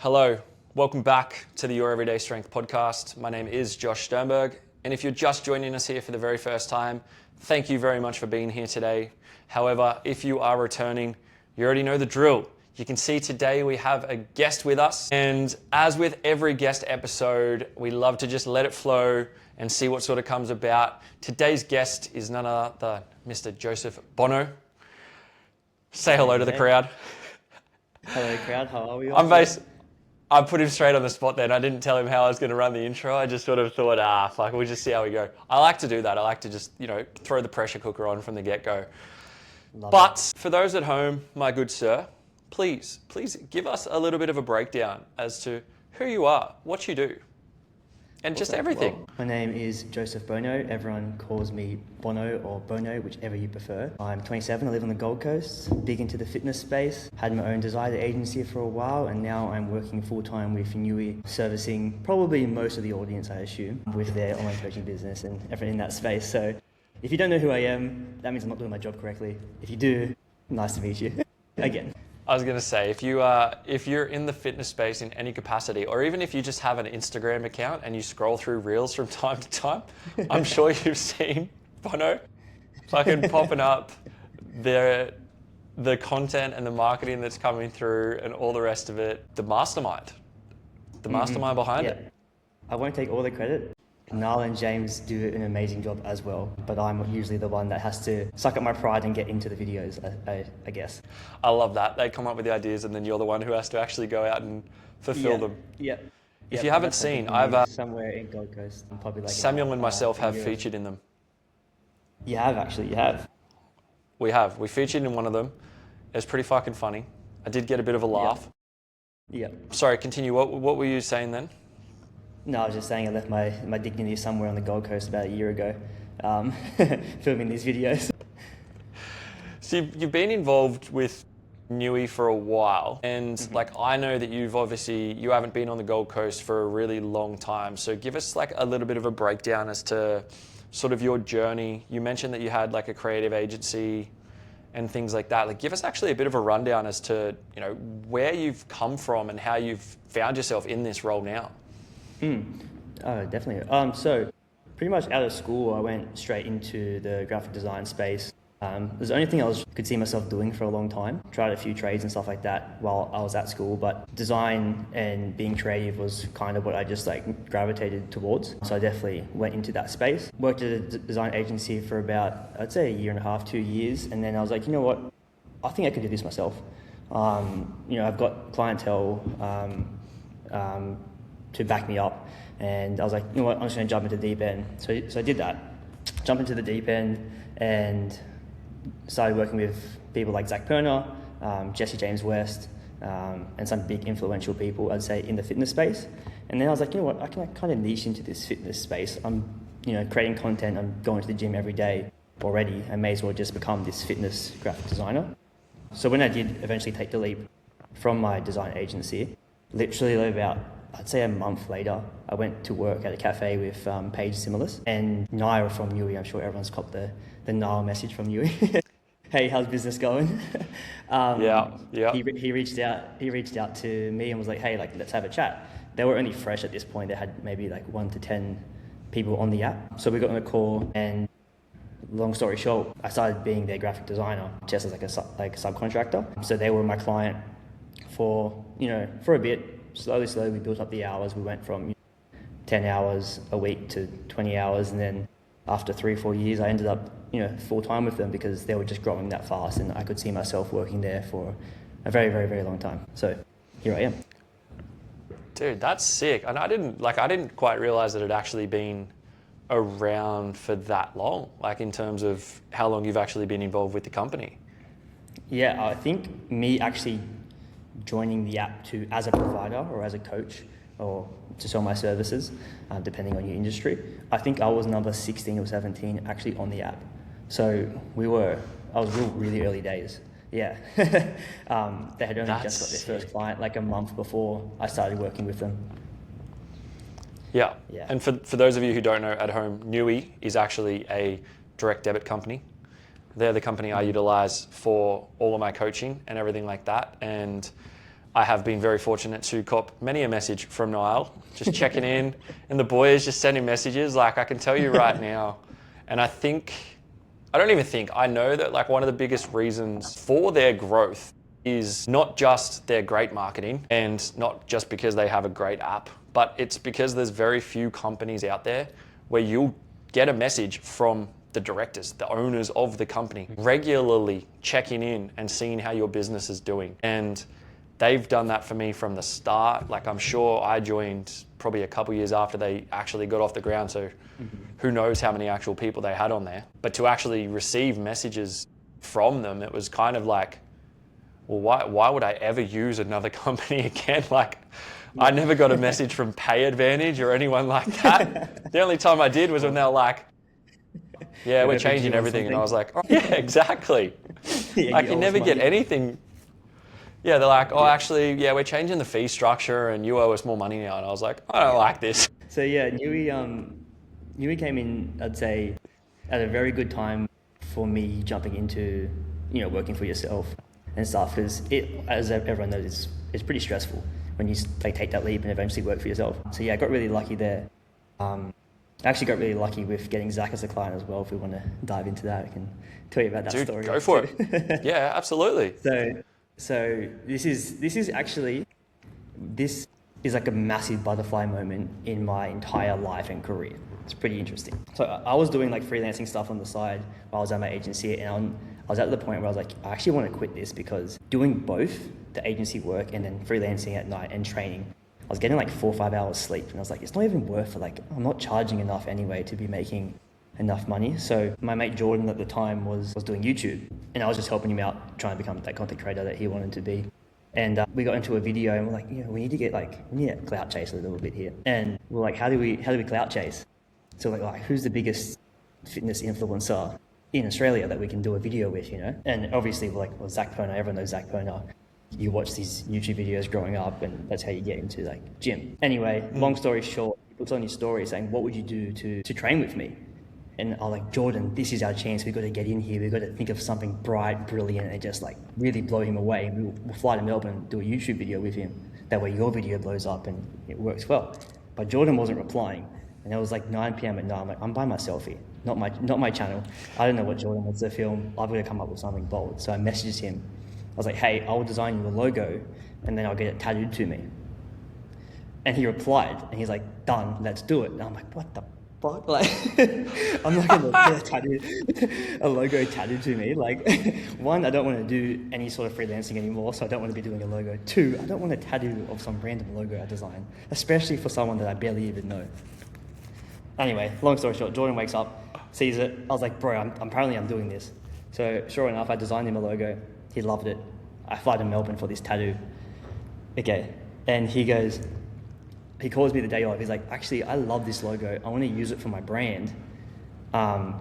Hello, welcome back to the Your Everyday Strength podcast. My name is Josh Sternberg, and if you're just joining us here for the very first time, thank you very much for being here today. However, if you are returning, you already know the drill. You can see today we have a guest with us, and as with every guest episode, we love to just let it flow and see what sort of comes about. Today's guest is none other than Mr. Joseph Bono. Say hello to the crowd. Hello crowd, how are we all? I put him straight on the spot then. I didn't tell him how I was going to run the intro. I just sort of thought, fuck, we'll just see how we go. I like to do that. I like to just, throw the pressure cooker on from the get-go. But for those at home, my good sir, please give us a little bit of a breakdown as to who you are, what you do, and just everything. Well, my name is Joseph Bono. Everyone calls me Bono or Bono, whichever you prefer. I'm 27, I live on the Gold Coast, big into the fitness space. Had my own design agency for a while, and now I'm working full-time with Nui, servicing probably most of the audience, I assume, with their online coaching business and everything in that space. So if you don't know who I am, that means I'm not doing my job correctly. If you do, nice to meet you again. I was going to say, if you're in the fitness space in any capacity, or even if you just have an Instagram account and you scroll through reels from time to time, I'm sure you've seen Bono fucking popping up the content and the marketing that's coming through and all the rest of it. The mastermind behind it. I won't take all the credit. Niall and James do an amazing job as well, but I'm usually the one that has to suck up my pride and get into the videos, I guess. I love that. They come up with the ideas and then you're the one who has to actually go out and fulfill them. Yeah. If you haven't seen, somewhere in Gold Coast, probably like Samuel and myself have featured in them. You have. We have. We featured in one of them. It was pretty fucking funny. I did get a bit of a laugh. Yeah. Sorry, continue. What were you saying then? No, I was just saying I left my dignity somewhere on the Gold Coast about a year ago, filming these videos. So you've been involved with Nui for a while, and I know that you haven't been on the Gold Coast for a really long time. So give us a little bit of a breakdown as to sort of your journey. You mentioned that you had a creative agency and things like that. Give us actually a bit of a rundown as to where you've come from and how you've found yourself in this role now. Oh, definitely. So pretty much out of school, I went straight into the graphic design space. It was the only thing I could see myself doing for a long time. Tried a few trades and stuff like that while I was at school, but design and being creative was kind of what I just gravitated towards. So I definitely went into that space. Worked at a design agency for about, I'd say, a year and a half, 2 years. And then I was like, you know what? I think I could do this myself. I've got clientele, to back me up, and I was like, you know what, I'm just going to jump into the deep end. So I did that, jump into the deep end, and started working with people like Zach Perner, Jesse James West, and some big influential people, I'd say, in the fitness space. And then I was like, you know what, I can kind of niche into this fitness space. I'm creating content, I'm going to the gym every day already. I may as well just become this fitness graphic designer. So when I did eventually take the leap from my design agency, literally about, I'd say, a month later, I went to work at a cafe with Paige Similis and Niall from Nui. I'm sure everyone's copped the Niall message from Nui. Hey, how's business going? Yeah. He reached out to me and was like, hey, let's have a chat. They were only fresh at this point. They had maybe 1 to 10 people on the app. So we got on a call, and long story short, I started being their graphic designer just as a subcontractor. So they were my client for a bit. Slowly we built up the hours. We went from 10 hours a week to 20 hours, and then after 3-4 years I ended up full time with them because they were just growing that fast, and I could see myself working there for a very, very, very long time. So here I am. Dude, that's sick. And I didn't quite realize that it had actually been around for that long, in terms of how long you've actually been involved with the company. Yeah, I think me actually joining the app as a provider or as a coach or to sell my services, depending on your industry. I think I was number 16 or 17 actually on the app. So I was really early days. Yeah. They had only just got their first client a month before I started working with them. Yeah. And for those of you who don't know at home, Nui is actually a direct debit company. They're the company I utilize for all of my coaching and everything like that. And I have been very fortunate to cop many a message from Niall, just checking in, and the boys just sending messages. Like, I can tell you right now, and I know that like one of the biggest reasons for their growth is not just their great marketing and not just because they have a great app, but it's because there's very few companies out there where you'll get a message from the directors, the owners of the company, regularly checking in and seeing how your business is doing. And they've done that for me from the start. Like, I'm sure I joined probably a couple years after they actually got off the ground, so who knows how many actual people they had on there. But to actually receive messages from them, it was kind of like, well, why would I ever use another company again? Like, I never got a message from Pay Advantage or anyone like that. The only time I did was when they were like, yeah, we're changing everything. And I was like, oh, yeah, exactly. Like, you never get anything. Yeah, they're like, oh, actually, yeah, we're changing the fee structure and you owe us more money now. And I was like, I don't like this. So yeah, Nui came in, I'd say, at a very good time for me jumping into, working for yourself and stuff, because it, as everyone knows, it's pretty stressful when you take that leap and eventually work for yourself. So yeah, I got really lucky there. I actually got really lucky with getting Zach as a client as well. If we want to dive into that, I can tell you about that story. Go for it. Yeah, absolutely. So this is like a massive butterfly moment in my entire life and career. It's pretty interesting. So I was doing like freelancing stuff on the side while I was at my agency, and I was at the point where I was like, I actually want to quit this, because doing both the agency work and then freelancing at night and training, I was getting like 4 or 5 hours sleep, and I was like, it's not even worth it. Like, I'm not charging enough anyway to be making enough money. So my mate Jordan at the time was doing YouTube, and I was just helping him out trying to become that content creator that he wanted to be. And we got into a video and we're like, we need to clout chase a little bit here. And we're like, how do we clout chase? So like who's the biggest fitness influencer in Australia that we can do a video with, And obviously we're like, well, Zach Perner, everyone knows Zach Perner. You watch these YouTube videos growing up, and that's how you get into like gym. Anyway, long story short, he puts on his story saying, what would you do to train with me? And I was like, Jordan, this is our chance. We've got to get in here. We've got to think of something bright, brilliant, and just like really blow him away. We'll fly to Melbourne and do a YouTube video with him. That way your video blows up and it works well. But Jordan wasn't replying. And it was like 9 p.m. at night. I'm like, I'm by myself here, not my channel. I don't know what Jordan wants to film. I've got to come up with something bold. So I messaged him. I was like, hey, I'll design you a logo and then I'll get it tattooed to me. And he replied and he's like, done, let's do it. And I'm like, what the fuck? Like, I'm not going to get a logo tattooed to me. Like, one, I don't want to do any sort of freelancing anymore, so I don't want to be doing a logo. Two, I don't want a tattoo of some random logo I design, especially for someone that I barely even know. Anyway, long story short, Jordan wakes up, sees it. I was like, bro, I'm doing this. So sure enough, I designed him a logo. He loved it. I fly to Melbourne for this tattoo. Okay. And he calls me the day of. He's like, actually, I love this logo. I want to use it for my brand. Can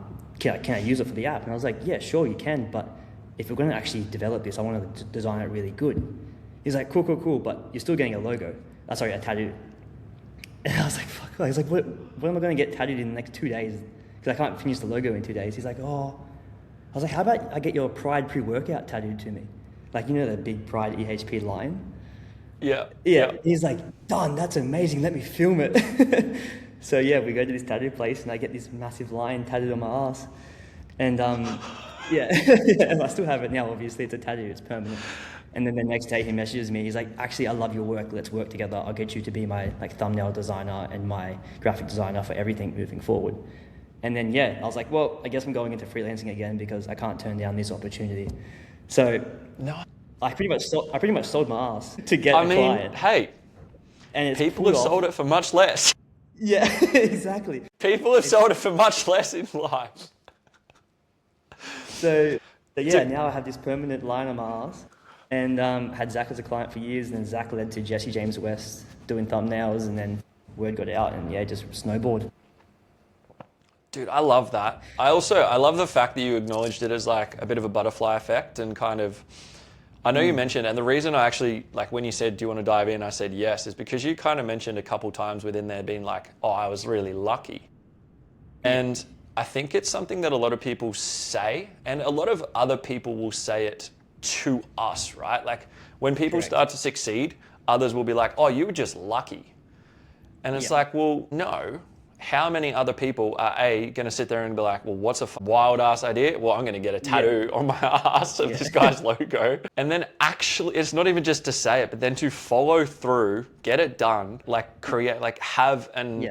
I use it for the app? And I was like, yeah, sure, you can. But if we're going to actually develop this, I want to design it really good. He's like, cool. But you're still getting a logo. A tattoo. And I was like, fuck. I was like, what am I going to get tattooed in the next 2 days? Because I can't finish the logo in 2 days. He's like, oh. I was like, how about I get your Pride pre-workout tattooed to me? Like, the big Pride EHP line? Yeah. He's like, done, that's amazing, let me film it. So yeah, we go to this tattoo place and I get this massive line tattooed on my ass. And yeah, I still have it now, obviously, it's a tattoo, it's permanent. And then the next day he messages me, he's like, actually, I love your work, let's work together. I'll get you to be my thumbnail designer and my graphic designer for everything moving forward. And then I was like, well, I guess I'm going into freelancing again because I can't turn down this opportunity. So no, I pretty much sold my ass to get a client. Hey, and people have sold it for much less. Yeah, exactly. People have sold it for much less in life. So now I have this permanent line on my ass, and had Zach as a client for years, and then Zach led to Jesse James West doing thumbnails, and then word got out, and just snowboard. Dude, I love that. I love the fact that you acknowledged it as like a bit of a butterfly effect and kind of, I know you mentioned, and the reason I actually, like when you said, do you want to dive in? I said yes, is because you kind of mentioned a couple times within there being like, oh, I was really lucky. And I think it's something that a lot of people say, and a lot of other people will say it to us, right? Like when people Correct. start to succeed, others will be like, oh, you were just lucky. And it's like, well, no. How many other people are going to sit there and be like, well, what's a wild ass idea? Well, I'm going to get a tattoo on my ass of this guy's logo. And then actually, it's not even just to say it, but then to follow through, get it done, like create, like have an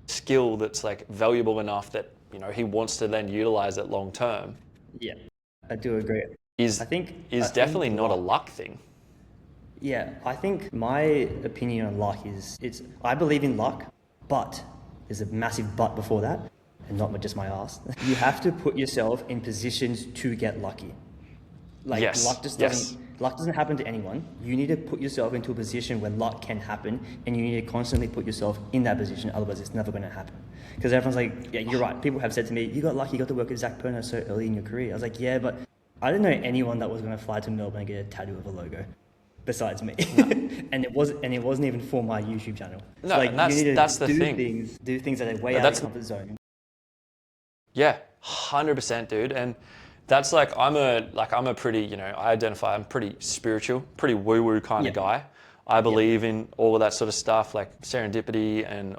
skill that's like valuable enough that, you know, he wants to then utilize it long term. Yeah, I do agree. Is definitely not a luck thing. Yeah, I think my opinion on luck is I believe in luck, but there's a massive but before that, and not just my ass. You have to put yourself in positions to get lucky. Like luck just doesn't happen to anyone. You need to put yourself into a position where luck can happen, and you need to constantly put yourself in that position. Otherwise, it's never going to happen. Because everyone's like, yeah, you're right. People have said to me, you got lucky, you got to work with Zach Perner so early in your career. I was like, yeah, but I didn't know anyone that was going to fly to Melbourne and get a tattoo of a logo. Besides me, no. and it wasn't even for my YouTube channel. No, so like, and that's the thing. Do things that are way out of your comfort zone. Yeah, 100%, dude. And that's like I'm a pretty, you know, I identify I'm pretty spiritual, pretty woo-woo kind of guy. I believe in all of that sort of stuff, like serendipity and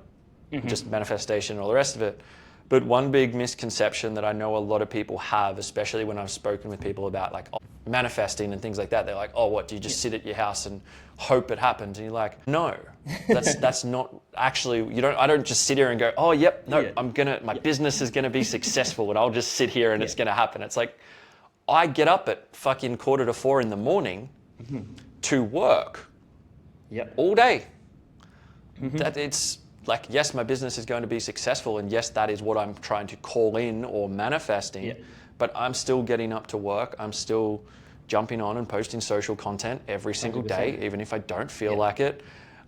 just manifestation and all the rest of it. But one big misconception that I know a lot of people have, especially when I've spoken with people about like manifesting and things like that, they're like, oh, what, do you just sit at your house and hope it happens? And you're like, no, that's not actually, I don't just sit here and go, oh, yep, no, my business is going to be successful and I'll just sit here and it's going to happen. It's like, I get up at fucking 3:45 in the morning to work all day. That it's like, yes, my business is going to be successful, and yes, that is what I'm trying to call in or manifesting, but I'm still getting up to work. I'm still jumping on and posting social content every single 100%. Day, even if I don't feel like it.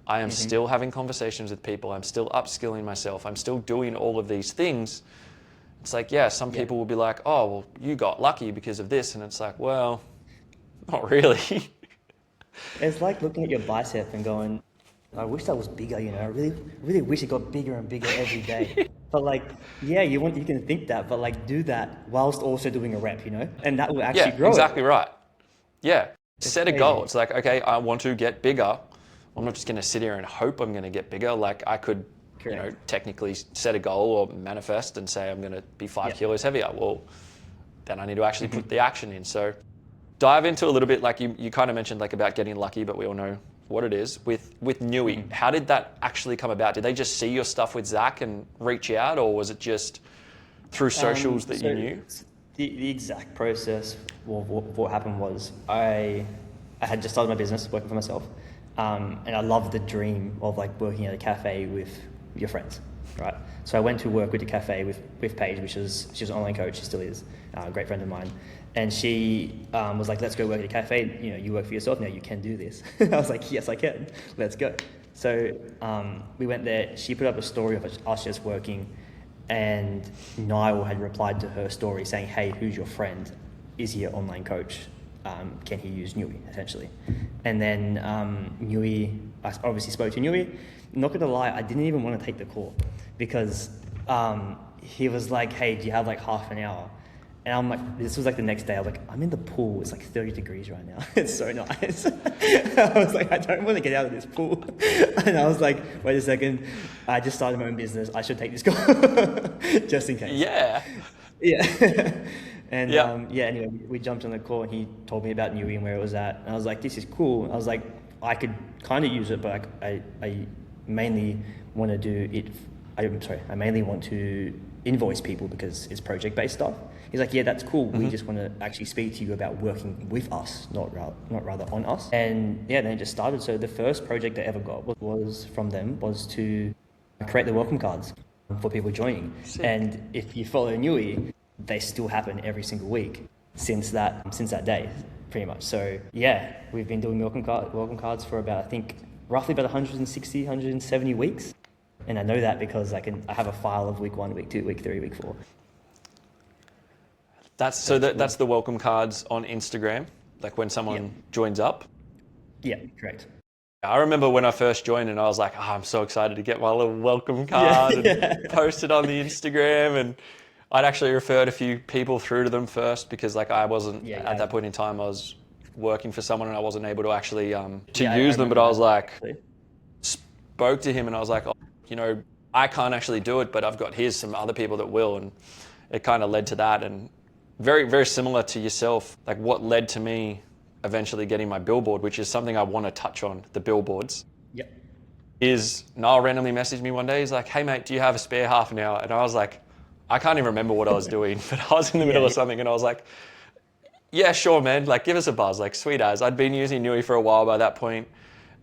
I am still having conversations with people. I'm still upskilling myself. I'm still doing all of these things. It's like, some people will be like, oh, well, you got lucky because of this. And it's like, well, not really. It's like looking at your bicep and going, I wish that was bigger, you know. I really wish it got bigger and bigger every day. But like, you can think that, but like do that whilst also doing a rep, you know, and that will actually grow. Exactly right. Yeah, set a goal. It's like, okay, I want to get bigger. I'm not just going to sit here and hope I'm going to get bigger. Like I could, you know, technically set a goal or manifest and say I'm going to be 5 kilos heavier. Well, then I need to actually put the action in. So dive into a little bit, like you kind of mentioned like about getting lucky, but we all know what it is with Nui. How did that actually come about? Did they just see your stuff with Zach and reach out, or was it just through socials that you knew? The exact process of what happened was I had just started my business, working for myself, and I loved the dream of like working at a cafe with your friends, right? So I went to work with a cafe with Paige, she's an online coach, she still is, a great friend of mine. And she was like, let's go work at a cafe. You know, you work for yourself now, you can do this. I was like, yes, I can. Let's go. So we went there. She put up a story of us just working, and Niall had replied to her story saying, hey, who's your friend? Is he an online coach? Can he use Nui, essentially? And then Nui, I obviously spoke to Nui. Not gonna lie, I didn't even want to take the call because he was like, hey, do you have like half an hour? And I'm like, this was like the next day, I was like, I'm in the pool, it's like 30 degrees right now. It's so nice. I was like, I don't want to get out of this pool. And I was like, wait a second, I just started my own business, I should take this call, just in case. Yeah. And anyway, we jumped on the call and he told me about Nui and where it was at. And I was like, this is cool. I was like, I could kind of use it, but I mainly want to do it. I mainly want to invoice people because it's project-based stuff. He's like, yeah, that's cool. We just want to actually speak to you about working with us, not rather on us. And then it just started. So the first project I ever got was from them was to create the welcome cards for people joining. Sick. And if you follow Nui, they still happen every single week since that day, pretty much. So yeah, we've been doing welcome cards for about, I think, roughly about 160, 170 weeks. And I know that because I have a file of week 1, week 2, week 3, week 4. That's the welcome cards on Instagram, like when someone joins up? Yeah, correct. I remember when I first joined and I was like, I'm so excited to get my little welcome card and post it on the Instagram. And I'd actually referred a few people through to them first because like I wasn't at that point in time. I was working for someone and I wasn't able to actually use them. But I was like, spoke to him and I was like, oh, you know, I can't actually do it, but I've got here's some other people that will, and it kind of led to that. And very, very similar to yourself, like what led to me eventually getting my billboard, which is something I want to touch on, the billboards. Yep. Is Niall randomly messaged me one day. He's like, hey mate, do you have a spare half an hour? And I was like, I can't even remember what I was doing, but I was in the middle of something and I was like, yeah, sure, man. Like, give us a buzz. Like, sweet as. I'd been using Nui for a while by that point,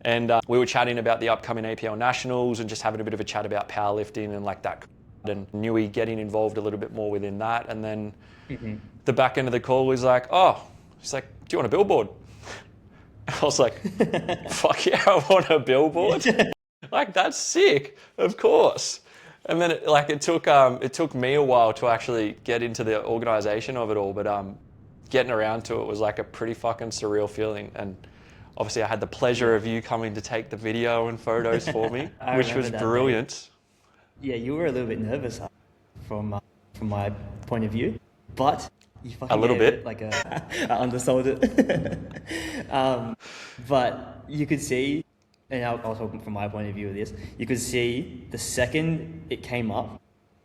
and we were chatting about the upcoming APL Nationals and just having a bit of a chat about powerlifting and like that, and Nui getting involved a little bit more within that. And then the back end of the call was like, oh, he's like, do you want a billboard? I was like, fuck yeah, I want a billboard. Like, that's sick, of course. And then it took me a while to actually get into the organization of it all, but getting around to it was like a pretty fucking surreal feeling. And obviously I had the pleasure of you coming to take the video and photos for me, which was brilliant. Yeah, you were a little bit nervous from my point of view, but you fucking a little bit it like I undersold it. But you could see, and I'll talk from my point of view of this, you could see the second it came up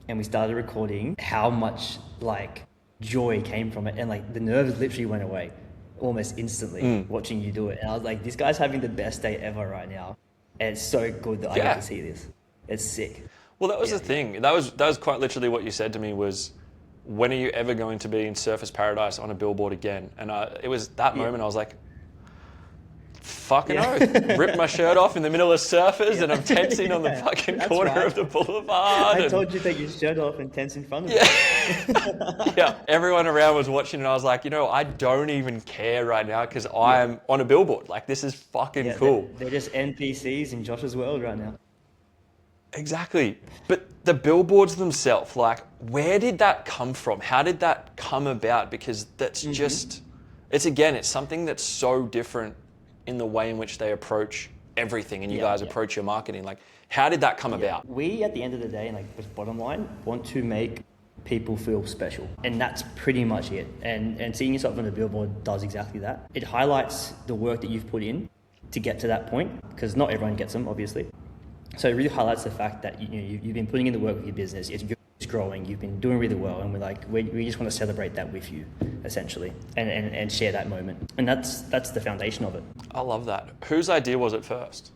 and we started recording how much like joy came from it, and like the nerves literally went away almost instantly watching you do it. And I was like, this guy's having the best day ever right now, and it's so good that I get to see this. It's sick. Well, that was the thing. That was quite literally what you said to me was, when are you ever going to be in Surfers Paradise on a billboard again? And it was that moment I was like, fucking oath. Ripped my shirt off in the middle of Surfers and I'm tensing on the fucking corner of the boulevard. I told you to take your shirt off and tense in front of me. Yeah, everyone around was watching and I was like, you know, I don't even care right now because I'm on a billboard. Like, this is fucking cool. They're just NPCs in Josh's world right now. Exactly. But the billboards themselves, like, where did that come from? How did that come about? Because that's just, it's something that's so different in the way in which they approach everything and you guys approach your marketing. Like, how did that come about? We, at the end of the day, like, with bottom line, want to make people feel special. And that's pretty much it. And seeing yourself on the billboard does exactly that. It highlights the work that you've put in to get to that point, because not everyone gets them, obviously. So it really highlights the fact that you've been putting in the work with your business. It's growing. You've been doing really well, and we just want to celebrate that with you, essentially, and share that moment. And that's the foundation of it. I love that. Whose idea was it first?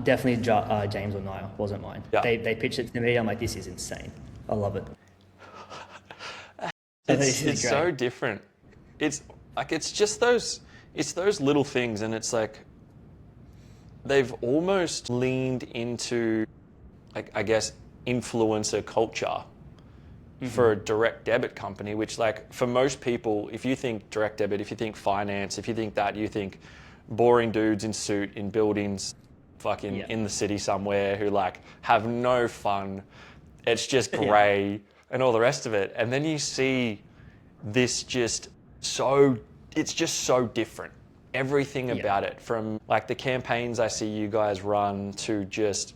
Definitely James or Niall. Wasn't mine. Yeah. They pitched it to me. I'm like, this is insane. I love it. It's so different. It's like it's those little things, and it's like, they've almost leaned into, like, I guess, influencer culture for a direct debit company, which, like, for most people, if you think direct debit, if you think finance, if you think that, you think boring dudes in suit in buildings fucking in the city somewhere who, like, have no fun. It's just grey and all the rest of it. And then you see this it's just so different. Everything about it, from like the campaigns I see you guys run to just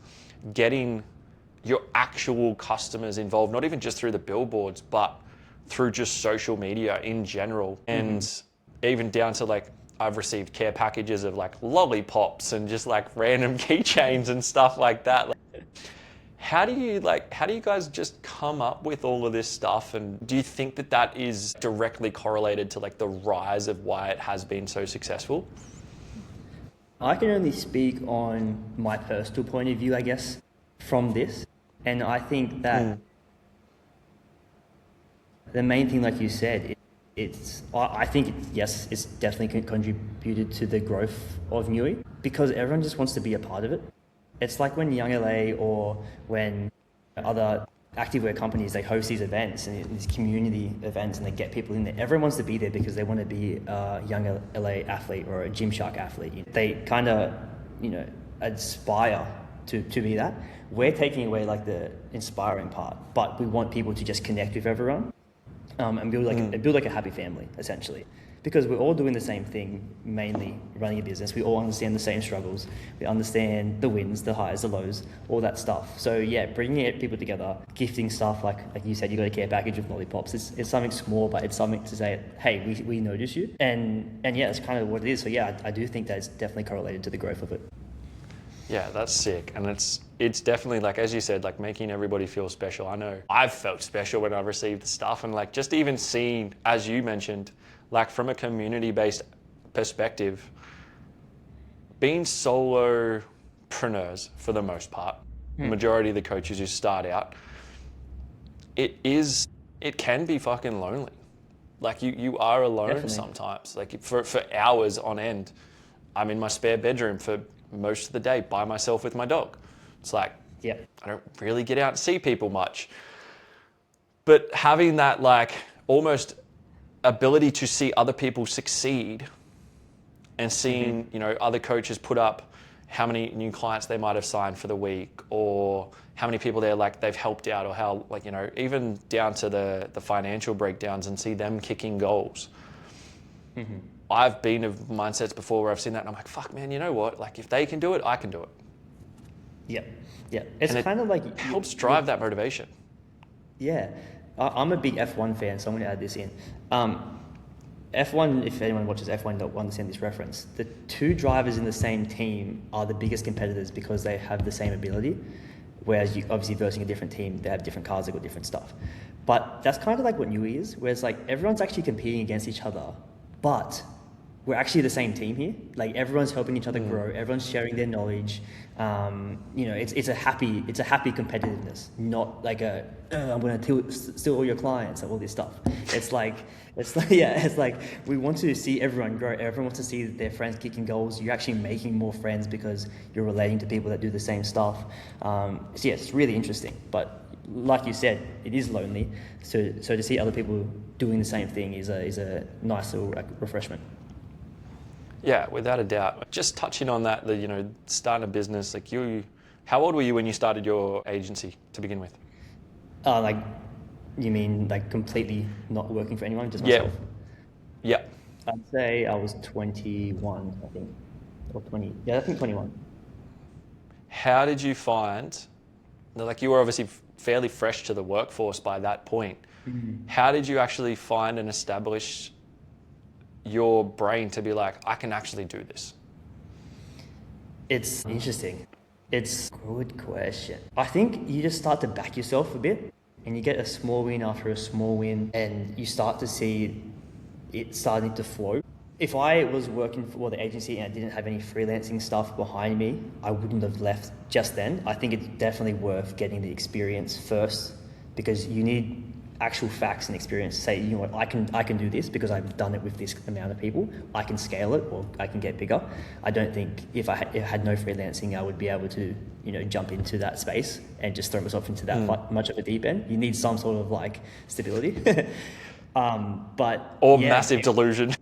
getting your actual customers involved, not even just through the billboards, but through just social media in general. And even down to, like, I've received care packages of like lollipops and just like random keychains and stuff like that. How do you guys just come up with all of this stuff? And do you think that is directly correlated to, like, the rise of why it has been so successful? I can only speak on my personal point of view, I guess, from this. And I think that the main thing, like you said, I think it's definitely contributed to the growth of Nui, because everyone just wants to be a part of it. It's like when Young LA or when other activewear companies, they host these events and these community events and they get people in there. Everyone wants to be there because they want to be a Young LA athlete or a Gymshark athlete. They kind of, aspire to be that. We're taking away, like, the inspiring part, but we want people to just connect with everyone and build like a happy family, essentially. because we're all doing the same thing, mainly running a business. We all understand the same struggles. We understand the wins, the highs, the lows, all that stuff. So yeah, bringing people together, gifting stuff like you said, you got a care package of lollipops. It's something small, but it's something to say, hey, we notice you. And yeah, that's kind of what it is. So yeah, I do think that it's definitely correlated to the growth of it. Yeah, that's sick. And it's definitely, like, as you said, like making everybody feel special. I know I've felt special when I've received the stuff, and like just even seeing, as you mentioned, like from a community-based perspective, being solopreneurs for the most part, the majority of the coaches who start out, it can be fucking lonely. Like you are alone. Definitely. Sometimes, like for hours on end. I'm in my spare bedroom for most of the day by myself with my dog. It's like, I don't really get out and see people much. But having that like almost ability to see other people succeed and seeing, other coaches put up how many new clients they might have signed for the week, or how many people they've helped out, or how even down to the financial breakdowns, and see them kicking goals. Mm-hmm. I've been of mindsets before where I've seen that and I'm like, fuck man, you know what? Like if they can do it, I can do it. Yeah. Yeah. It's kind of like... It helps drive that motivation. Yeah. I'm a big F1 fan, so I'm going to add this in. F1, if anyone watches F1, they'll understand this reference. The two drivers in the same team are the biggest competitors because they have the same ability. Whereas you obviously versing a different team, they have different cars, they've got different stuff. But that's kind of like what New is, where it's like everyone's actually competing against each other, but we're actually the same team here. Like everyone's helping each other grow. Everyone's sharing their knowledge. It's a happy competitiveness, not like I'm going to steal all your clients and all this stuff. It's like we want to see everyone grow. Everyone wants to see their friends kicking goals. You're actually making more friends because you're relating to people that do the same stuff. It's really interesting. But like you said, it is lonely. So to see other people doing the same thing is a nice little refreshment. Yeah, without a doubt. Just touching on that, starting a business, like how old were you when you started your agency to begin with? You mean like completely not working for anyone, just myself? Yeah. I'd say I was 21, I think, or 20. Yeah, I think 21. How did you find, like you were obviously fairly fresh to the workforce by that point. Mm-hmm. How did you actually find and establish your brain to be like, I can actually do this? It's interesting. It's a good question. I think you just start to back yourself a bit and you get a small win after a small win and you start to see it starting to flow. If I was working for the agency and I didn't have any freelancing stuff behind me, I wouldn't have left just then. I think it's definitely worth getting the experience first because you need actual facts and experience to say, you know what, I can do this because I've done it with this amount of people. I can scale it or I can get bigger. I don't think if I had no freelancing, I would be able to, jump into that space and just throw myself into that much of a deep end. You need some sort of like stability. Massive delusion.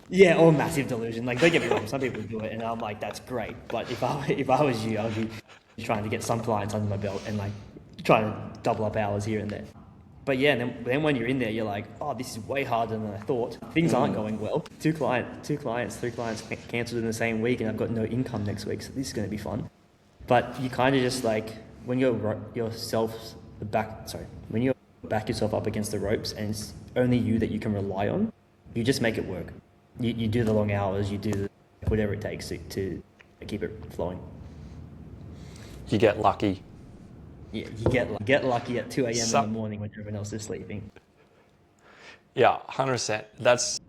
Yeah, or massive delusion. Like, don't get me wrong, some people do it and I'm like, that's great. But if I was you, I would be trying to get some clients under my belt and like trying to double up hours here and there. But yeah, then when you're in there, you're like, oh, this is way harder than I thought. Things aren't going well. 3 clients cancelled in the same week and I've got no income next week, so this is going to be fun. But you kind of just like, when you back yourself up against the ropes and it's only you that you can rely on, you just make it work. You do the long hours, you do whatever it takes to keep it flowing. You get lucky. Yeah, you get lucky at 2 a.m. in the morning when everyone else is sleeping. Yeah, 100%. That's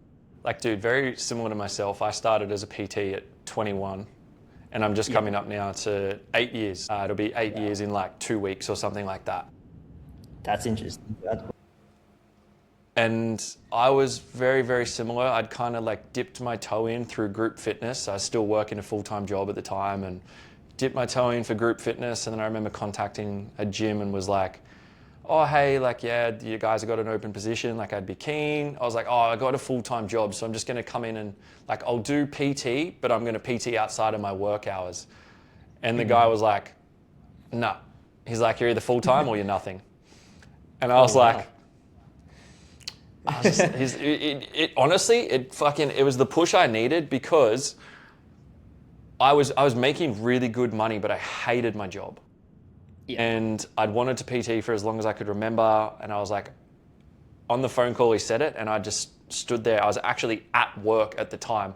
like, dude, very similar to myself. I started as a PT at 21 and I'm just coming up now to 8 years. It'll be 8 years in like 2 weeks or something like that. That's interesting. And I was very, very similar. I'd kind of like dipped my toe in through group fitness. I was still working a full-time job at the time and dipped my toe in for group fitness. And then I remember contacting a gym and was like, oh, hey, like, yeah, you guys have got an open position. Like, I'd be keen. I was like, oh, I got a full-time job. So I'm just going to come in and like, I'll do PT, but I'm going to PT outside of my work hours. And the guy was like, no. He's like, you're either full-time or you're nothing. And I was like, I was just, honestly, it was the push I needed because I was making really good money, but I hated my job. Yeah. And I'd wanted to PT for as long as I could remember. And I was like, on the phone call, he said it, and I just stood there. I was actually at work at the time,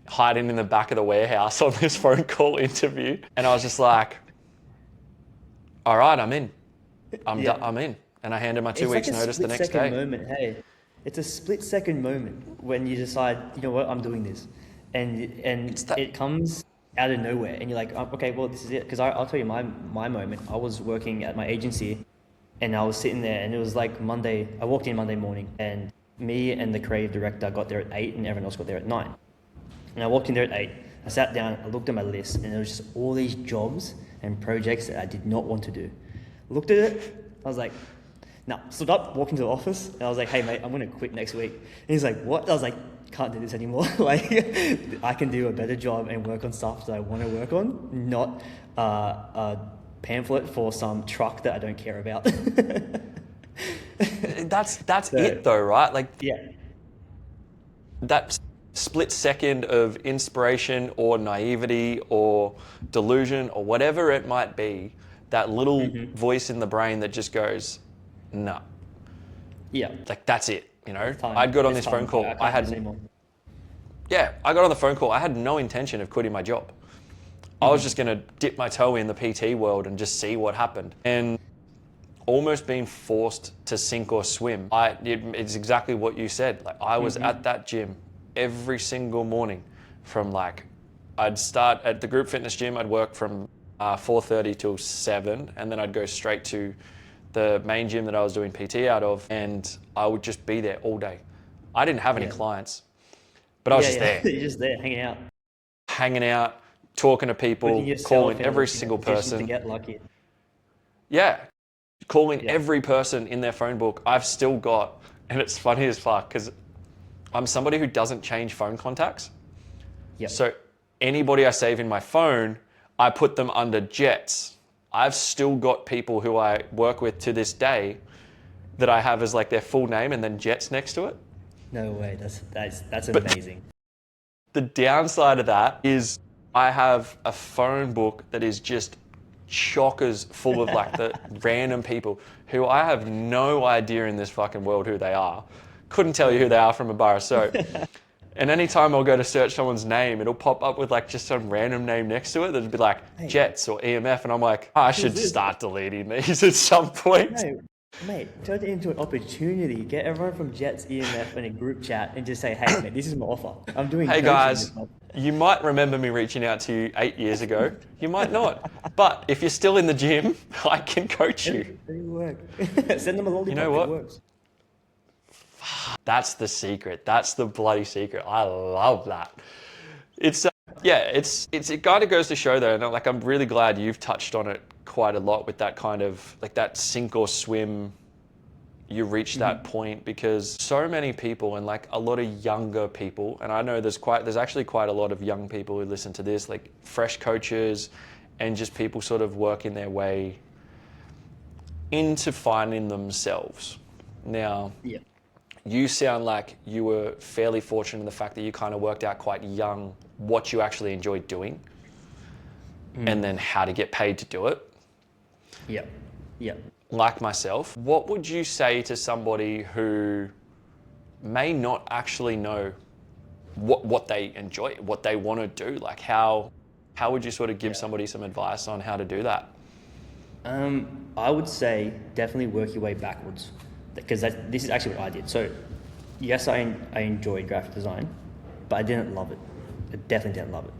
hiding in the back of the warehouse on this phone call interview. And I was just like, all right, I'm in. I'm in. And I handed my 2 weeks notice the next day. Moment, hey. It's a split-second moment when you decide, you know what, I'm doing this. And it comes out of nowhere, and you're like, oh, okay, well, this is it. Because I'll tell you my moment. I was working at my agency, and I was sitting there, and it was like Monday. I walked in Monday morning, and me and the creative director got there at 8, and everyone else got there at 9. And I walked in there at 8. I sat down, I looked at my list, and there was just all these jobs and projects that I did not want to do. Looked at it, I was like, no, stood up, walked into the office, and I was like, hey mate, I'm going to quit next week. And he's like, what? I was like, can't do this anymore. Like, I can do a better job and work on stuff that I want to work on, not a pamphlet for some truck that I don't care about. That's it though, right? Like, yeah, that split second of inspiration or naivety or delusion or whatever it might be, that little voice in the brain that just goes, no. Yeah. Like, that's it, you know? I'd got on this phone call. I got on the phone call. I had no intention of quitting my job. I was just going to dip my toe in the PT world and just see what happened. And almost being forced to sink or swim. It's exactly what you said. Like, I was at that gym every single morning from like, I'd start at the group fitness gym. I'd work from 4:30 till 7, and then I'd go straight to the main gym that I was doing PT out of, and I would just be there all day. I didn't have any clients, but I was just there. You're just there, hanging out, talking to people, calling every single person. To get lucky. Yeah, calling every person in their phone book. I've still got, and it's funny as fuck because I'm somebody who doesn't change phone contacts. Yep. So anybody I save in my phone, I put them under Jets. I've still got people who I work with to this day that I have as like their full name and then Jets next to it. No way, that's amazing. The downside of that is I have a phone book that is just chockers full of like the random people who I have no idea in this fucking world who they are. Couldn't tell you who they are from a bar of soap. And anytime I'll go to search someone's name, it'll pop up with like just some random name next to it that'd be like Jets or EMF, and I'm like, I should start deleting these at some point. No, mate, turn it into an opportunity. Get everyone from Jets, EMF in a group chat and just say, hey mate, this is my offer. I'm doing Hey guys, you might remember me reaching out to you 8 years ago. You might not. But if you're still in the gym, I can coach you. It work. Send them a lollipop. You know what? It works. That's the secret. That's the bloody secret. I love that. It kind of goes to show though, and like I'm really glad you've touched on it quite a lot with that kind of like that sink or swim. You reach that point because so many people and like a lot of younger people, and I know there's actually quite a lot of young people who listen to this, like fresh coaches and just people sort of working their way into finding themselves. Now, you sound like you were fairly fortunate in the fact that you kind of worked out quite young what you actually enjoyed doing and then how to get paid to do it. Yeah. Like myself, what would you say to somebody who may not actually know what they enjoy, what they want to do? Like how would you sort of give somebody some advice on how to do that? I would say definitely work your way backwards, because this is actually what I did. So yes, I enjoyed graphic design, but I didn't love it. I definitely didn't love it.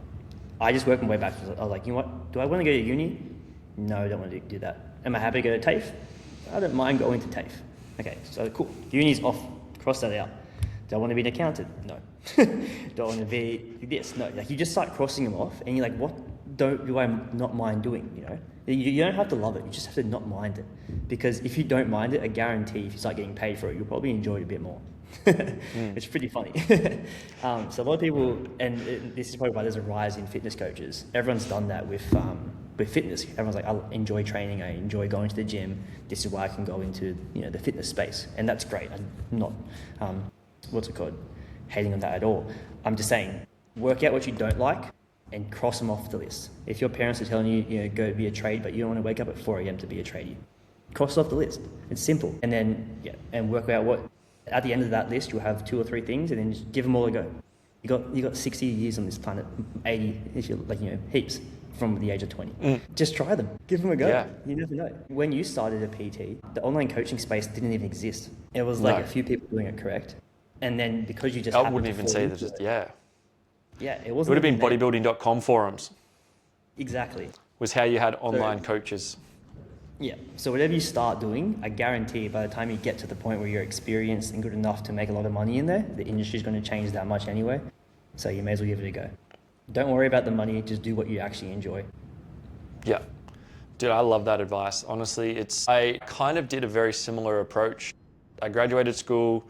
I just worked my way backwards. I was like, you know what? Do I want to go to uni? No, I don't want to do that. Am I happy to go to TAFE? I don't mind going to TAFE. Okay, so cool. Uni's off. Cross that out. Do I want to be an accountant? No. Do I want to be this? No. Like, you just start crossing them off, and you're like, what do I not mind doing? You know, you don't have to love it. You just have to not mind it, because if you don't mind it, I guarantee if you start getting paid for it, you'll probably enjoy it a bit more. It's pretty funny. So a lot of people, and this is probably why there's a rise in fitness coaches. Everyone's done that with with fitness. Everyone's like, I enjoy training, I enjoy going to the gym. This is why I can go into, the fitness space. And that's great. I'm not, hating on that at all. I'm just saying, work out what you don't like and cross them off the list. If your parents are telling you, go be a trade, but you don't want to wake up at 4 a.m. to be a tradie, cross it off the list. It's simple. And then, and work out what, at the end of that list, you'll have 2 or 3 things, and then just give them all a go. You got 60 years on this planet, 80 if you're heaps from the age of 20. Just try them. Give them a go. Yeah. You never know. When you started a PT, the online coaching space didn't even exist. It was like a few people doing it correct. And then because you just I wouldn't even say that. Yeah, it wasn't. It would have been bodybuilding.com forums. Exactly. Was how you had online coaches. Yeah. So whatever you start doing, I guarantee by the time you get to the point where you're experienced and good enough to make a lot of money in there, the industry's going to change that much anyway. So you may as well give it a go. Don't worry about the money, just do what you actually enjoy. Yeah. Dude, I love that advice. Honestly, I kind of did a very similar approach. I graduated school.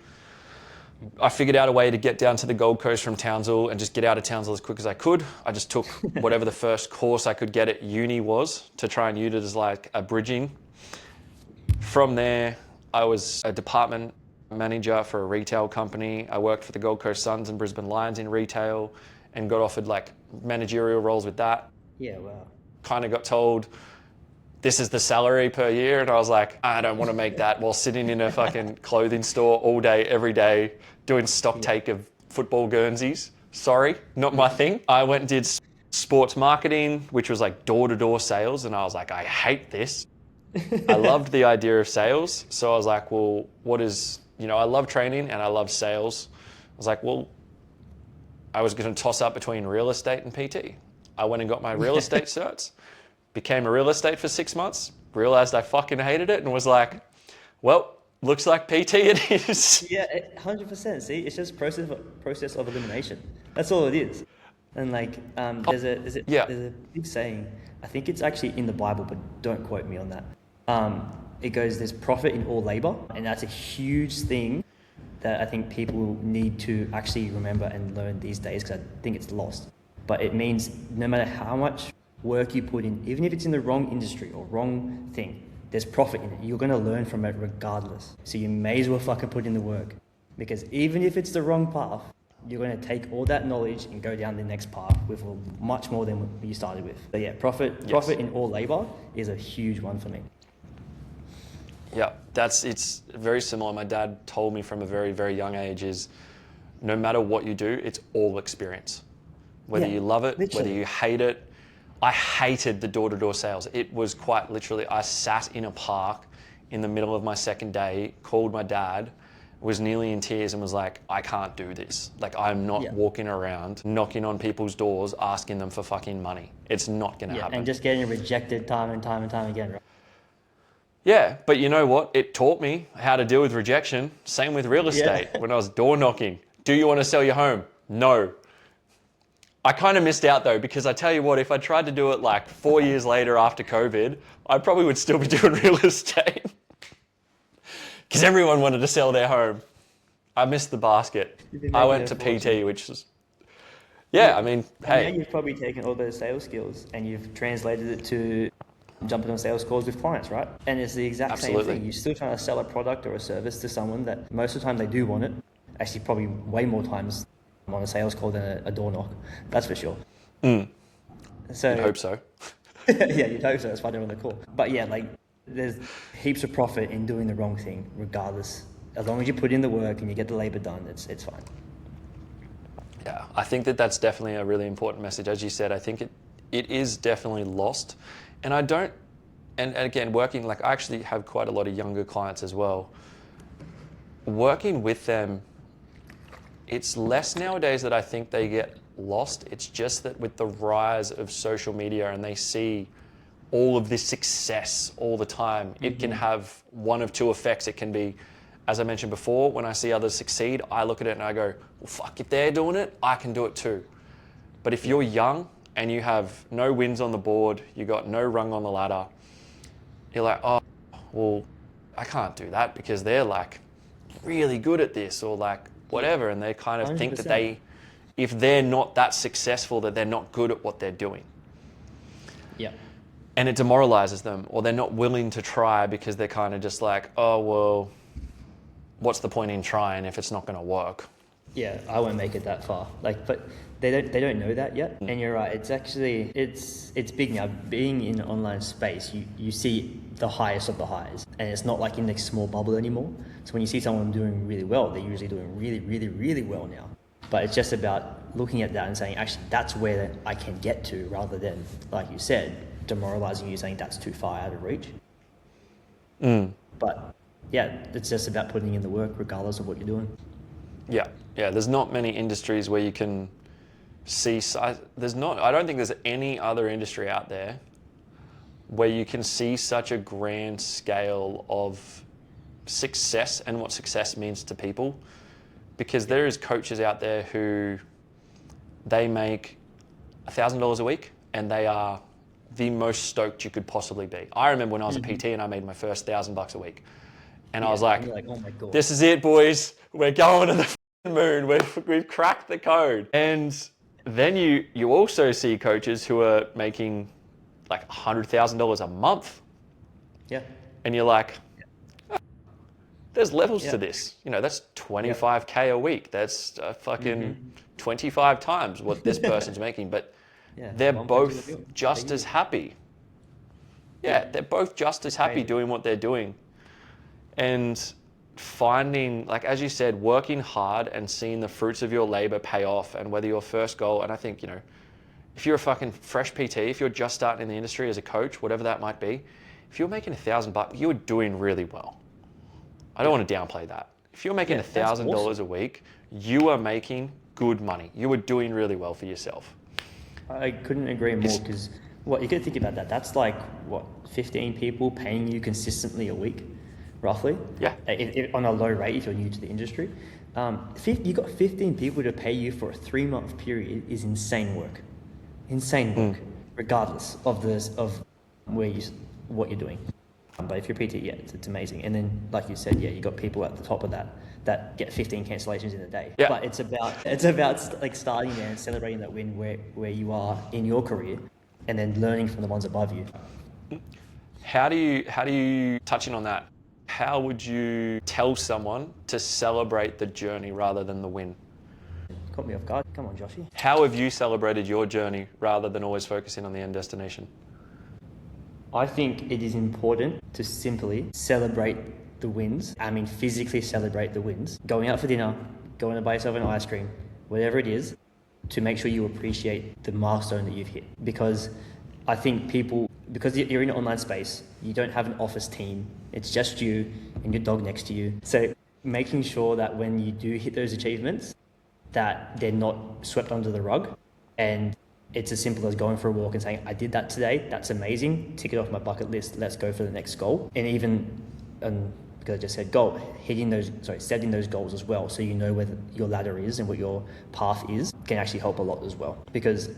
I figured out a way to get down to the Gold Coast from Townsville and just get out of Townsville as quick as I could. I just took whatever the first course I could get at uni was to try and use it as like a bridging. From there, I was a department manager for a retail company. I worked for the Gold Coast Suns and Brisbane Lions in retail and got offered like managerial roles with that. Yeah, wow. Kind of got told, this is the salary per year. And I was like, I don't want to make that while sitting in a fucking clothing store all day, every day, doing stock take of football Guernseys. Sorry, not my thing. I went and did sports marketing, which was like door-to-door sales. And I was like, I hate this. I loved the idea of sales. So I was like, well, I love training and I love sales. I was like, well, I was going to toss up between real estate and PT. I went and got my real estate certs, became a real estate for 6 months, realized I fucking hated it and was like, well, looks like PT it is. Yeah, 100%. See, it's just process of elimination. That's all it is. And like, there's a big saying, I think it's actually in the Bible, but don't quote me on that. It goes, there's profit in all labor. And that's a huge thing that I think people need to actually remember and learn these days, because I think it's lost. But it means no matter how much work you put in, even if it's in the wrong industry or wrong thing, there's profit in it. You're going to learn from it regardless. So you may as well fucking put in the work, because even if it's the wrong path, you're going to take all that knowledge and go down the next path with much more than you started with. So yeah, profit in all labor is a huge one for me. Yeah, it's very similar. My dad told me from a very, very young age is no matter what you do, it's all experience. Whether you love it, literally. whether you hate it. I hated the door-to-door sales. It was quite literally, I sat in a park in the middle of my second day, called my dad, was nearly in tears and was like, I can't do this. Like, I'm not walking around, knocking on people's doors, asking them for fucking money. It's not going to happen. And just getting rejected time and time and time again, right? Yeah, but you know what? It taught me how to deal with rejection. Same with real estate. When I was door knocking. Do you want to sell your home? No. I kind of missed out though, because I tell you what, if I tried to do it like 4 years later after COVID, I probably would still be doing real estate. Because everyone wanted to sell their home. I missed the basket. I went to PT, which was, I mean, hey. Now you've probably taken all those sales skills and you've translated it to jumping on sales calls with clients, right? And it's the exact same thing. You're still trying to sell a product or a service to someone that most of the time they do want it. Actually, probably way more times on a sales call than a door knock. That's for sure. So You'd hope so. Yeah, you'd hope so. That's why they're on the call. But yeah, like there's heaps of profit in doing the wrong thing, regardless. As long as you put in the work and you get the labor done, it's fine. Yeah, I think that's definitely a really important message. As you said, I think it is definitely lost. And I don't, and again, working, like I actually have quite a lot of younger clients as well. Working with them, it's less nowadays that I think they get lost. It's just that with the rise of social media and they see all of this success all the time, it can have one of two effects. It can be, as I mentioned before, when I see others succeed, I look at it and I go, well, fuck, if they're doing it, I can do it too. But if you're young and you have no wins on the board, you got no rung on the ladder, you're like, oh, well, I can't do that because they're like really good at this or like whatever. And they kind of 100%. Think that if they're not that successful, that they're not good at what they're doing. Yeah. and it demoralizes them, or they're not willing to try because they're kind of just like, oh, well, what's the point in trying if it's not going to work? Yeah, I won't make it that far. But they don't know that yet. And you're right. It's actually it's big now. Being in an online space, you see the highest of the highs, and it's not like in a small bubble anymore. So when you see someone doing really well, they're usually doing really, really, really well now. But it's just about looking at that and saying, actually, that's where I can get to, rather than, like you said, demoralizing you, saying that's too far out of reach. But yeah, it's just about putting in the work, regardless of what you're doing. Yeah. There's not many industries where you can see. I don't think there's any other industry out there where you can see such a grand scale of success and what success means to people. Because there is coaches out there who they make $1,000 a week and they are the most stoked you could possibly be. I remember when I was a PT and I made my first $1,000 a week, and I was like, oh my God, this is it, boys. We're going to the moon. We've cracked the code. And then you also see coaches who are making like $100,000 a month. Yeah. And you're like, there's levels to this. That's 25K a week. That's fucking 25 times what this person's making. But they're both just as happy. They're both just as happy doing what they're doing. And finding, like, as you said, working hard and seeing the fruits of your labor pay off, and whether your first goal, and I think, if you're a fucking fresh PT, if you're just starting in the industry as a coach, whatever that might be, if you're making $1,000, you're doing really well. I don't want to downplay that. If you're making $1,000 a week, you are making good money. You are doing really well for yourself. I couldn't agree more, because you got to think about that. That's like, 15 people paying you consistently a week, roughly? Yeah. On a low rate if you're new to the industry. You got 15 people to pay you for a 3-month period is insane work. Insane work, regardless of what you're doing. But if you're PT, it's amazing. And then, like you said, you got people at the top of that get 15 cancellations in a day. Yeah. But it's about like starting there and celebrating that win where you are in your career, and then learning from the ones above you. How do you, touching on that, how would you tell someone to celebrate the journey rather than the win? Caught me off guard. Come on, Joshy. How have you celebrated your journey rather than always focusing on the end destination? I think it is important to simply celebrate the wins. I mean, physically celebrate the wins. Going out for dinner, going to buy yourself an ice cream, whatever it is, to make sure you appreciate the milestone that you've hit. Because I think because you're in an online space, you don't have an office team. It's just you and your dog next to you. So making sure that when you do hit those achievements, that they're not swept under the rug, and it's as simple as going for a walk and saying, I did that today, that's amazing, tick it off my bucket list, let's go for the next goal. And even, because I just said goal, setting those goals as well, so you know where your ladder is and what your path is, can actually help a lot as well. Because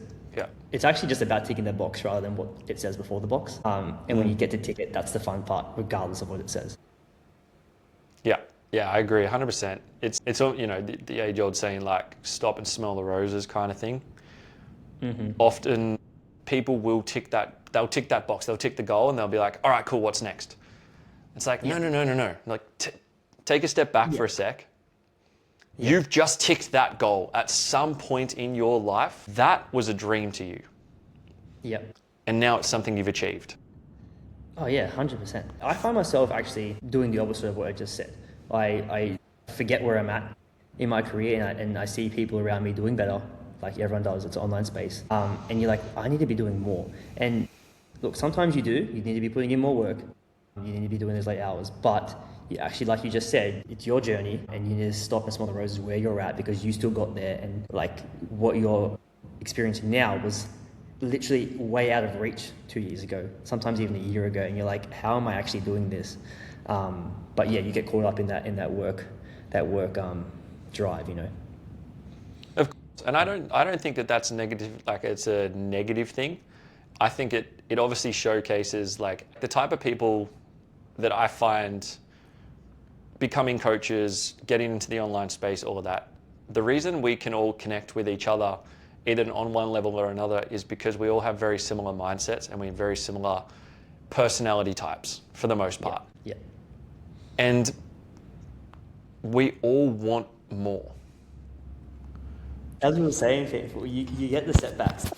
it's actually just about ticking the box rather than what it says before the box. And when you get to tick it, that's the fun part, regardless of what it says. Yeah, I agree 100%. It's the age-old saying, like, stop and smell the roses kind of thing. Mm-hmm. Often people will they'll tick that box, they'll tick the goal, and they'll be like, all right, cool, what's next? It's like, no. Like, take a step back for a sec. Yeah. You've just ticked that goal at some point in your life. That was a dream to you. Yep. And now it's something you've achieved. Oh yeah, 100%. I find myself actually doing the opposite of what I just said. I forget where I'm at in my career, and I see people around me doing better, like everyone does. It's an online space. And you're like, I need to be doing more. And look, sometimes you need to be putting in more work. You need to be doing those late hours. But you actually, like you just said, it's your journey, and you need to stop and smell the roses where you're at, because you still got there. And like what you're experiencing now was literally way out of reach 2 years ago, sometimes even a year ago. And you're like, how am I actually doing this? But yeah, you get caught up in that work drive, Of course, and I don't think that's negative. Like, it's a negative thing. I think it obviously showcases, like, the type of people that I find becoming coaches, getting into the online space, all of that. The reason we can all connect with each other either on one level or another, is because we all have very similar mindsets and we have very similar personality types for the most part. Yeah. And we all want more. As we were saying, people, you get the setbacks.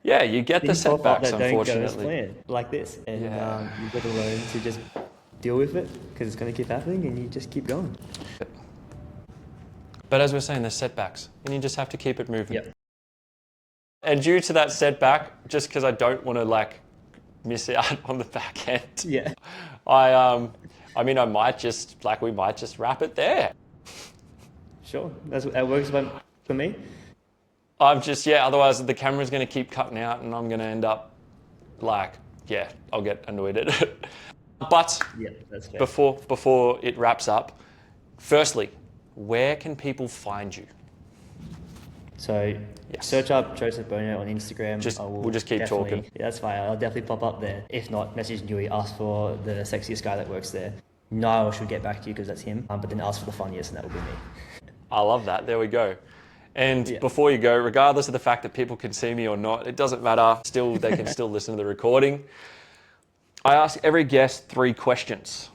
Yeah, you get the Things pop up setbacks, that don't go as unfortunately. planned, like this. And you've got to learn to just deal with it, because it's going to keep happening, and you just keep going. But as we're saying, there's setbacks, and you just have to keep it moving. Yep. And due to that setback, just because I don't want to like miss out on the back end, Yeah. we might just wrap it there. Sure. That works for me. Otherwise the camera's going to keep cutting out and I'm going to end up I'll get annoyed at it. But Yeah, that's fair. before it wraps up, firstly, where can people find you? So search up Joseph Bono on Instagram. We'll just keep talking. Yeah, that's fine. I'll definitely pop up there. If not, message Nui, ask for the sexiest guy that works there. Niall should get back to you because that's him. But then ask for the funniest, and that will be me. I love that. There we go. And before you go, regardless of the fact that people can see me or not, it doesn't matter. They can still listen to the recording. I ask every guest 3 questions.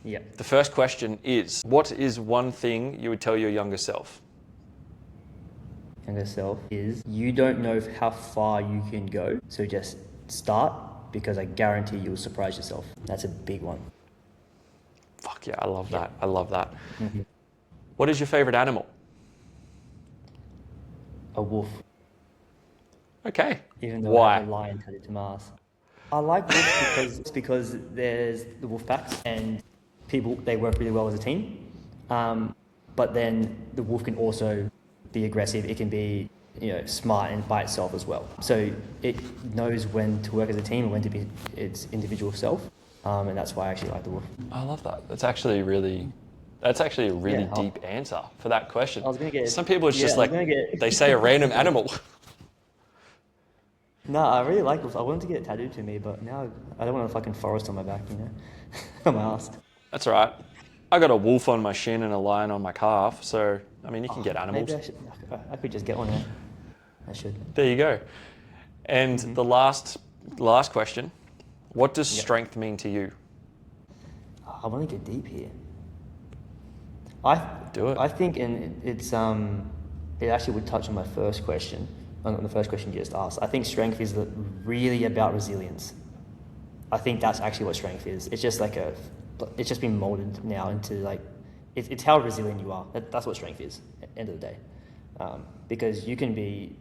Yeah. The first question is, what is one thing you would tell your younger self? Younger self is, you don't know how far you can go, so just start, because I guarantee you'll surprise yourself. That's a big one. Fuck yeah, I love that. I love that. Mm-hmm. What is your favorite animal? A wolf. Okay. Even though Why? I have a lion tattooed to my ass. I like wolves because there's the wolf packs and they work really well as a team. But then the wolf can also be aggressive. It can be smart and by itself as well. So it knows when to work as a team and when to be its individual self. And that's why I actually like the wolf. I love that. That's actually a really deep answer for that question. I was gonna get. Some people it's just get... they say a random animal. No, I really like wolves. I wanted to get it tattooed to me, but now I don't want a fucking forest on my back, on my ass. That's all right. I got a wolf on my shin and a lion on my calf, so you can get animals. Maybe I could just get one there. I should. There you go. And the last question, what does strength mean to you? I want to get deep here. Do it. I think it actually would touch on my first question, on the first question you just asked. I think strength is really about resilience. I think that's actually what strength is. It's just it's just been molded now into it's how resilient you are. That's what strength is at the end of the day. Because you can be,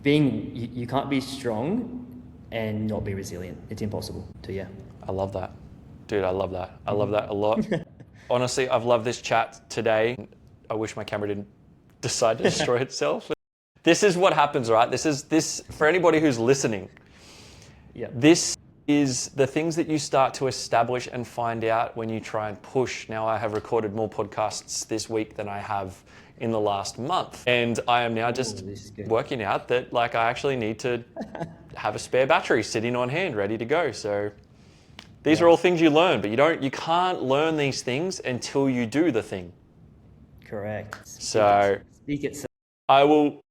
you can't be strong and not be resilient. It's impossible to, I love that. Dude, I love that. I love that a lot. Honestly, I've loved this chat today. I wish my camera didn't decide to destroy itself. This is what happens, right? This for anybody who's listening. Yeah. This is the things that you start to establish and find out when you try and push. Now, I have recorded more podcasts this week than I have in the last month. And I am now just working out that I actually need to have a spare battery sitting on hand, ready to go. So these are all things you learn, but you can't learn these things until you do the thing. Correct. Speak it. I will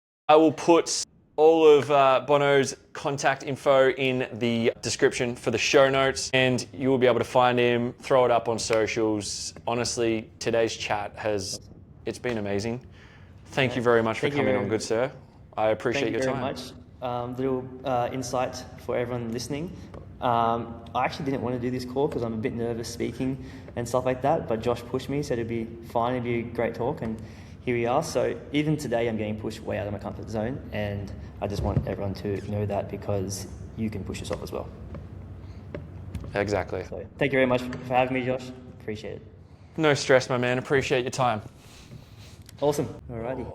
put all of Bono's contact info in the description for the show notes, and you will be able to find him, throw it up on socials. Honestly, today's chat it's been amazing. Thank you very much for coming on, good sir. I appreciate your time. Thank you very much. Little insight for everyone listening. I actually didn't want to do this call because I'm a bit nervous speaking and stuff like that, but Josh pushed me, said it'd be fine, it'd be a great talk, and here we are. So even today I'm getting pushed way out of my comfort zone, and I just want everyone to know that, because you can push yourself as well. Exactly. So thank you very much for having me, Josh. Appreciate it. No stress, my man. Appreciate your time. Awesome. Alrighty.